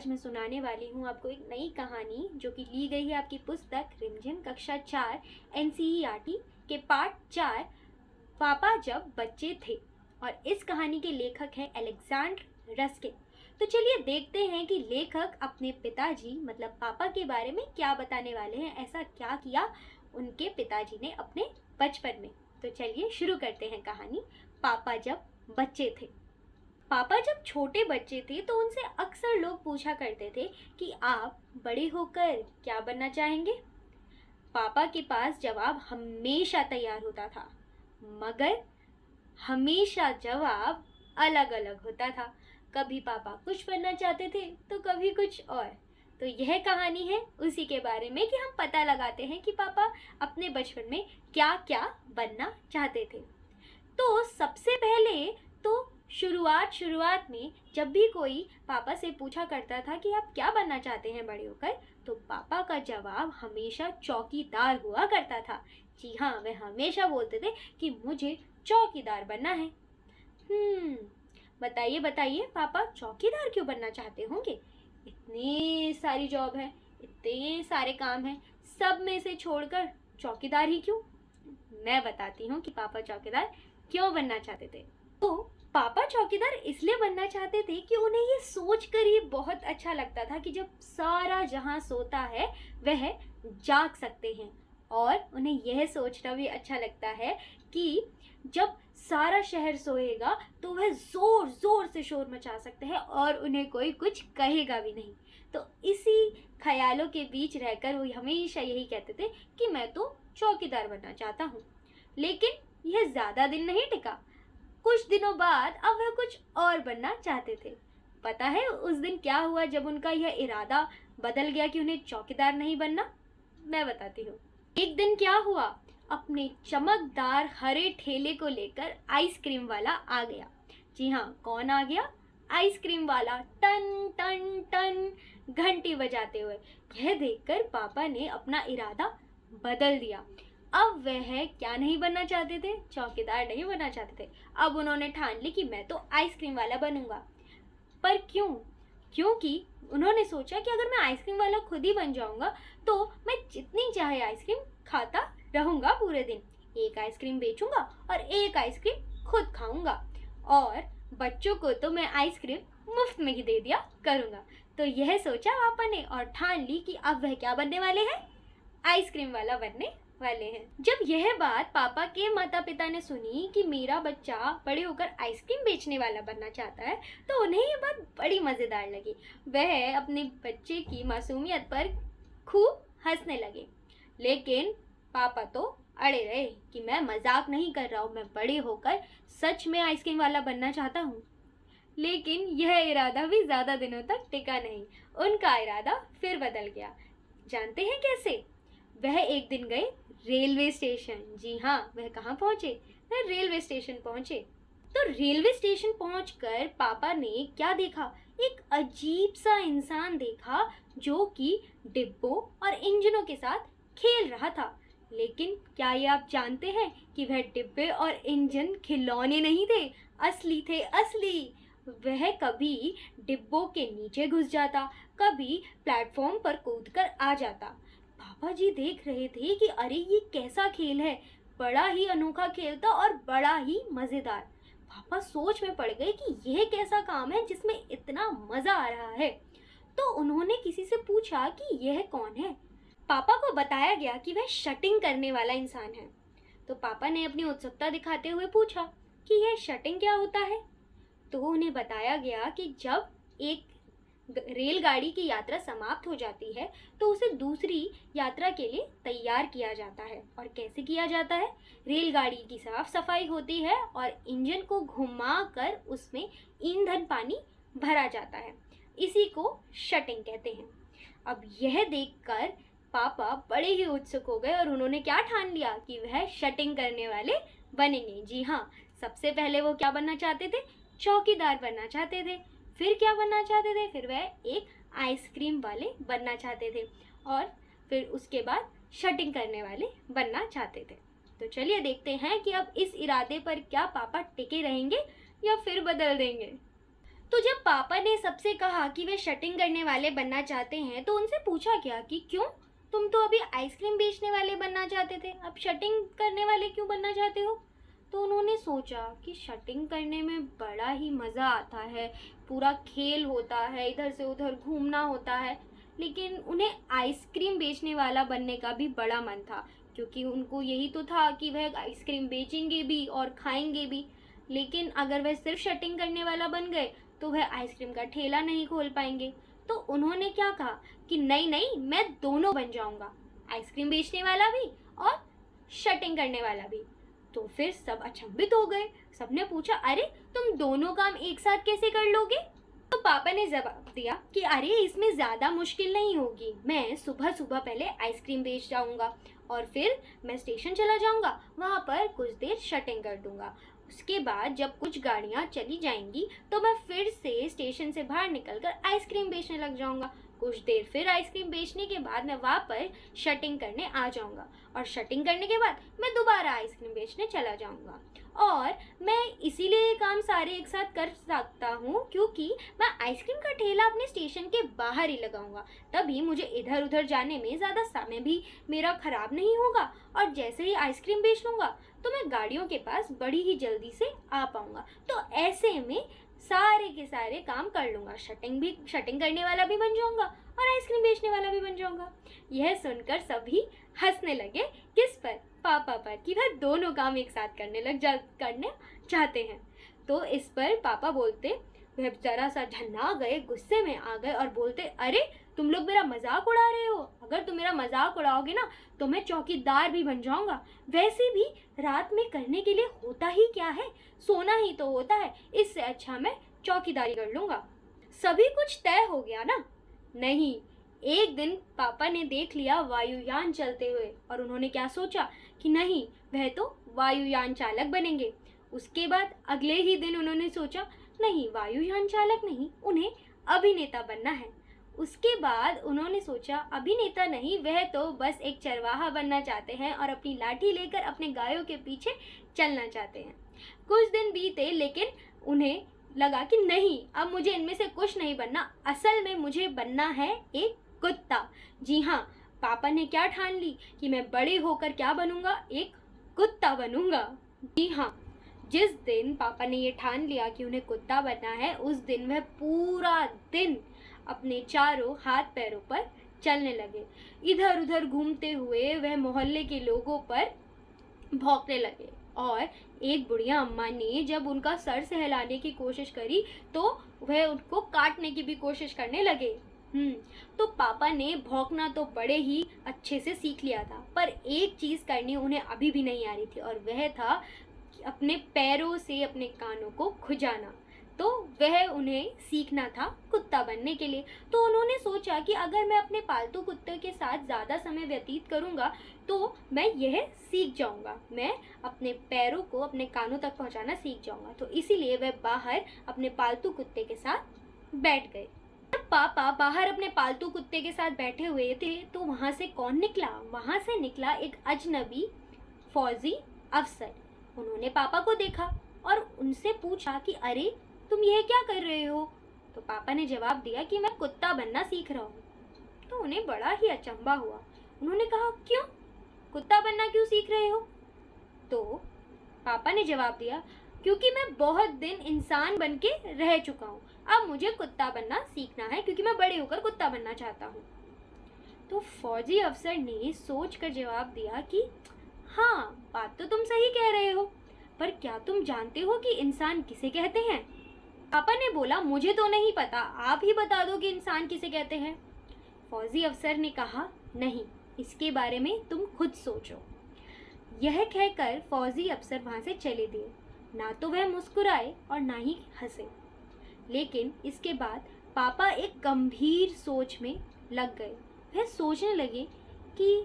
आज मैं सुनाने वाली हूँ आपको एक नई कहानी जो कि ली गई है आपकी पुस्तक रिमझिम कक्षा 4 NCERT के पाठ 4 पापा जब बच्चे थे। और इस कहानी के लेखक हैं अलेक्जेंडर रस्किन। तो चलिए देखते हैं कि लेखक अपने पिताजी मतलब पापा के बारे में क्या बताने वाले हैं, ऐसा क्या किया उनके पिताजी ने अपने बचपन में। तो चलिए शुरू करते हैं कहानी। पापा जब बच्चे थे। पापा जब छोटे बच्चे थे तो उनसे अक्सर लोग पूछा करते थे कि आप बड़े होकर क्या बनना चाहेंगे। पापा के पास जवाब हमेशा तैयार होता था, मगर हमेशा जवाब अलग अलग होता था। कभी पापा कुछ बनना चाहते थे तो कभी कुछ और। तो यह कहानी है उसी के बारे में कि हम पता लगाते हैं कि पापा अपने बचपन में क्या क्या बनना चाहते थे। तो सबसे पहले तो शुरुआत में जब भी कोई पापा से पूछा करता था कि आप क्या बनना चाहते हैं बड़े होकर, तो पापा का जवाब हमेशा चौकीदार हुआ करता था। जी हाँ, वे हमेशा बोलते थे कि मुझे चौकीदार बनना है। बताइए बताइए पापा चौकीदार क्यों बनना चाहते होंगे? इतनी सारी जॉब है, इतने सारे काम हैं, सब में से छोड़कर चौकीदार ही क्यों? मैं बताती हूँ कि पापा चौकीदार क्यों बनना चाहते थे। तो पापा चौकीदार इसलिए बनना चाहते थे कि उन्हें ये सोचकर ही बहुत अच्छा लगता था कि जब सारा जहां सोता है वह जाग सकते हैं। और उन्हें यह सोचना भी अच्छा लगता है कि जब सारा शहर सोएगा तो वह जोर जोर से शोर मचा सकते हैं और उन्हें कोई कुछ कहेगा भी नहीं। तो इसी ख्यालों के बीच रहकर वो हमेशा यही कहते थे कि मैं तो चौकीदार बनना चाहता हूँ। लेकिन यह ज़्यादा दिन नहीं टिका। कुछ दिनों बाद अब वह कुछ और बनना चाहते थे। पता है उस दिन क्या हुआ जब उनका यह इरादा बदल गया कि उन्हें चौकीदार नहीं बनना? मैं बताती हूँ। एक दिन क्या हुआ, अपने चमकदार हरे ठेले को लेकर आइसक्रीम वाला आ गया। जी हाँ, कौन आ गया? आइसक्रीम वाला, टन टन टन घंटी बजाते हुए। यह देखकर पापा ने अपना इरादा बदल दिया। अब वह क्या नहीं बनना चाहते थे? चौकीदार नहीं बनना चाहते थे। अब उन्होंने ठान ली कि मैं तो आइसक्रीम वाला बनूंगा। पर क्यों? क्योंकि उन्होंने सोचा कि अगर मैं आइसक्रीम वाला खुद ही बन जाऊंगा तो मैं जितनी चाहे आइसक्रीम खाता रहूंगा पूरे दिन। एक आइसक्रीम बेचूंगा और एक आइसक्रीम खुद खाऊंगा, और बच्चों को तो मैं आइसक्रीम मुफ्त में ही दे दिया करूंगा। तो यह सोचा पापा ने और ठान ली कि अब वह क्या बनने वाले हैं? आइसक्रीम वाला बनने वाले हैं। जब यह बात पापा के माता पिता ने सुनी कि मेरा बच्चा बड़े होकर आइसक्रीम बेचने वाला बनना चाहता है, तो उन्हें ये बात बड़ी मजेदार लगी। वह अपने बच्चे की मासूमियत पर खूब हंसने लगे। लेकिन पापा तो अड़े रहे कि मैं मजाक नहीं कर रहा हूँ, मैं बड़े होकर सच में आइसक्रीम वाला बनना चाहता हूँ। लेकिन यह इरादा भी ज्यादा दिनों तक टिका नहीं। उनका इरादा फिर बदल गया। जानते हैं कैसे? वह एक दिन गए रेलवे स्टेशन। जी हाँ, वह कहाँ पहुंचे? वह रेलवे स्टेशन पहुंचे। तो रेलवे स्टेशन पहुंचकर पापा ने क्या देखा? एक अजीब सा इंसान देखा जो कि डिब्बों और इंजनों के साथ खेल रहा था। लेकिन क्या ये आप जानते हैं कि वह डिब्बे और इंजन खिलौने नहीं थे, असली थे, असली। वह कभी डिब्बों के नीचे घुस जाता, कभी प्लेटफॉर्म पर कूदकर आ जाता। पापा जी देख रहे थे कि अरे ये कैसा खेल है, बड़ा ही अनोखा खेल था और बड़ा ही मजेदार। पापा सोच में पड़ गए कि यह कैसा काम है जिसमें इतना मजा आ रहा है। तो उन्होंने किसी से पूछा कि यह कौन है। पापा को बताया गया कि वह शटिंग करने वाला इंसान है। तो पापा ने अपनी उत्सुकता दिखाते हुए पूछा कि यह शटिंग क्या होता है। तो उन्हें बताया गया कि जब एक रेलगाड़ी की यात्रा समाप्त हो जाती है तो उसे दूसरी यात्रा के लिए तैयार किया जाता है। और कैसे किया जाता है? रेलगाड़ी की साफ सफाई होती है और इंजन को घुमाकर उसमें ईंधन पानी भरा जाता है। इसी को शटिंग कहते हैं। अब यह देखकर पापा बड़े ही उत्सुक हो गए और उन्होंने क्या ठान लिया कि वह शटिंग करने वाले बनेंगे। जी हाँ, सबसे पहले वो क्या बनना चाहते थे? चौकीदार बनना चाहते थे। फिर क्या बनना चाहते थे? फिर वह एक आइसक्रीम वाले बनना चाहते थे और फिर उसके बाद शटिंग करने वाले बनना चाहते थे। तो चलिए देखते हैं कि अब इस इरादे पर क्या पापा टिके रहेंगे या फिर बदल देंगे। तो जब पापा ने सबसे कहा कि वे शटिंग करने वाले बनना चाहते हैं तो उनसे पूछा क्या कि क्यों, तुम तो अभी आइसक्रीम बेचने वाले बनना चाहते थे, अब शटिंग करने वाले क्यों बनना चाहते हो। तो उन्होंने सोचा कि शटिंग करने में बड़ा ही मज़ा आता है, पूरा खेल होता है, इधर से उधर घूमना होता है, लेकिन उन्हें आइसक्रीम बेचने वाला बनने का भी बड़ा मन था, क्योंकि उनको यही तो था कि वह आइसक्रीम बेचेंगे भी और खाएंगे भी। लेकिन अगर वह सिर्फ शटिंग करने वाला बन गए तो वह आइसक्रीम का ठेला नहीं खोल पाएंगे। तो उन्होंने क्या कहा कि नहीं नहीं, मैं दोनों बन जाऊंगा, आइसक्रीम बेचने वाला भी और शटिंग करने वाला भी। तो फिर सब अचंभित हो गए। सबने पूछा, अरे तुम दोनों काम एक साथ कैसे कर लोगे। तो पापा ने जवाब दिया कि अरे इसमें ज़्यादा मुश्किल नहीं होगी, मैं सुबह सुबह पहले आइसक्रीम बेच जाऊंगा और फिर मैं स्टेशन चला जाऊंगा, वहाँ पर कुछ देर शटिंग कर दूंगा। उसके बाद जब कुछ गाड़ियाँ चली जाएंगी तो मैं फिर से स्टेशन से बाहर निकलकर आइसक्रीम बेचने लग जाऊंगा। कुछ देर फिर आइसक्रीम बेचने के बाद मैं वापस शटिंग करने आ जाऊंगा और शटिंग करने के बाद मैं दोबारा आइसक्रीम बेचने चला जाऊंगा। और मैं इसीलिए ये काम सारे एक साथ कर सकता हूँ क्योंकि मैं आइसक्रीम का ठेला अपने स्टेशन के बाहर ही लगाऊंगा, तभी मुझे इधर उधर जाने में ज़्यादा समय भी मेरा ख़राब नहीं होगा और जैसे ही आइसक्रीम बेच लूँगा तो मैं गाड़ियों के पास बड़ी ही जल्दी से आ पाऊँगा। तो ऐसे में सारे के सारे काम कर लूँगा, शटिंग करने वाला भी बन जाऊँगा और आइसक्रीम बेचने वाला भी बन जाऊँगा। यह सुनकर सभी हंसने लगे। किस पर? पापा पर, कि वह दोनों काम एक साथ करने चाहते हैं। तो इस पर पापा बोलते, वह जरा सा झन्ना गए, गुस्से में आ गए और बोलते, अरे तुम लोग मेरा मजाक उड़ा रहे हो, अगर तुम मेरा मजाक उड़ाओगे ना तो मैं चौकीदार भी बन जाऊंगा। वैसे भी रात में करने के लिए होता ही क्या है, सोना ही तो होता है, इससे अच्छा मैं चौकीदारी कर लूंगा। सभी कुछ तय हो गया ना? नहीं, एक दिन पापा ने देख लिया वायुयान चलते हुए और उन्होंने क्या सोचा कि नहीं, वह तो वायुयान चालक बनेंगे। उसके बाद अगले ही दिन उन्होंने सोचा, नहीं वायुयान चालक नहीं, उन्हें अभिनेता बनना है। उसके बाद उन्होंने सोचा, अभिनेता नहीं, वह तो बस एक चरवाहा बनना चाहते हैं और अपनी लाठी लेकर अपने गायों के पीछे चलना चाहते हैं। कुछ दिन बीते लेकिन उन्हें लगा कि नहीं, अब मुझे इनमें से कुछ नहीं बनना, असल में मुझे बनना है एक कुत्ता। जी हाँ, पापा ने क्या ठान ली कि मैं बड़े होकर क्या बनूंगा, एक कुत्ता बनूंगा। जी हाँ, जिस दिन पापा ने ये ठान लिया कि उन्हें कुत्ता बनना है, उस दिन वह पूरा दिन अपने चारों हाथ पैरों पर चलने लगे। इधर उधर घूमते हुए वह मोहल्ले के लोगों पर भौंकने लगे और एक बुढ़िया अम्मा ने जब उनका सर सहलाने की कोशिश करी तो वह उनको काटने की भी कोशिश करने लगे। तो पापा ने भौंकना तो बड़े ही अच्छे से सीख लिया था, पर एक चीज़ करनी उन्हें अभी भी नहीं आ रही थी और वह था कि अपने पैरों से अपने कानों को खुजाना। तो वह उन्हें सीखना था कुत्ता बनने के लिए। तो उन्होंने सोचा कि अगर मैं अपने पालतू कुत्ते के साथ ज़्यादा समय व्यतीत करूँगा तो मैं यह सीख जाऊँगा, मैं अपने पैरों को अपने कानों तक पहुँचाना सीख जाऊँगा। तो इसीलिए वह बाहर अपने पालतू कुत्ते के साथ बैठ गए। जब पापा बाहर अपने पालतू कुत्ते के साथ बैठे हुए थे तो वहाँ से कौन निकला? वहाँ से निकला एक अजनबी फौजी अफसर। उन्होंने पापा को देखा और उनसे पूछा कि अरे तुम यह क्या कर रहे हो? तो पापा ने जवाब दिया कि मैं कुत्ता बनना सीख रहा हूँ। तो उन्हें बड़ा ही अचंभा हुआ। उन्होंने कहा, क्यों, कुत्ता बनना क्यों सीख रहे हो? तो पापा ने जवाब दिया, क्योंकि मैं बहुत दिन इंसान बन के रह चुका हूँ, अब मुझे कुत्ता बनना सीखना है क्योंकि मैं बड़े होकर कुत्ता बनना चाहता हूँ। तो फौजी अफसर ने सोच कर जवाब दिया कि हाँ, बात तो तुम सही कह रहे हो, पर क्या तुम जानते हो कि इंसान किसे कहते हैं? पापा ने बोला, मुझे तो नहीं पता, आप ही बता दो कि इंसान किसे कहते हैं। फौजी अफसर ने कहा, नहीं, इसके बारे में तुम खुद सोचो। यह कहकर फौजी अफसर वहाँ से चले दिए। ना तो वह मुस्कुराए और ना ही हंसे। लेकिन इसके बाद पापा एक गंभीर सोच में लग गए। वह सोचने लगे कि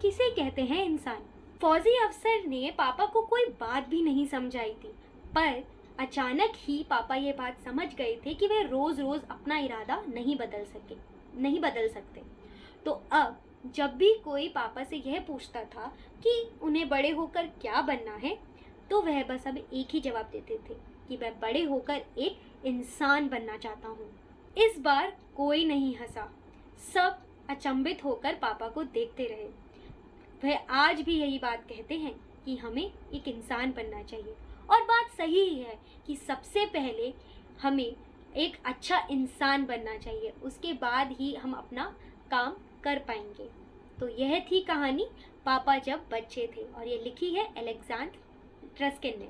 किसे कहते हैं इंसान। फौजी अफसर ने पापा को कोई बात भी नहीं समझाई थी, पर अचानक ही पापा ये बात समझ गए थे कि वे रोज़ रोज़ अपना इरादा नहीं बदल सकते। तो अब जब भी कोई पापा से यह पूछता था कि उन्हें बड़े होकर क्या बनना है, तो वह बस अब एक ही जवाब देते थे कि वह बड़े होकर एक इंसान बनना चाहता हूँ। इस बार कोई नहीं हंसा। सब अचंभित होकर पापा को देखते रहे। वह आज भी यही बात कहते हैं कि हमें एक इंसान बनना चाहिए। और बात सही ही है कि सबसे पहले हमें एक अच्छा इंसान बनना चाहिए, उसके बाद ही हम अपना काम कर पाएंगे। तो यह थी कहानी पापा जब बच्चे थे, और ये लिखी है अलेक्जेंडर रस्किन ने।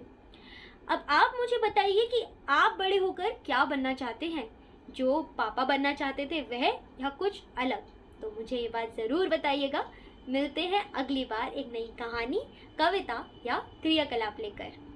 अब आप मुझे बताइए कि आप बड़े होकर क्या बनना चाहते हैं? जो पापा बनना चाहते थे वह, या कुछ अलग? तो मुझे ये बात ज़रूर बताइएगा। मिलते हैं अगली बार एक नई कहानी, कविता या क्रियाकलाप लेकर।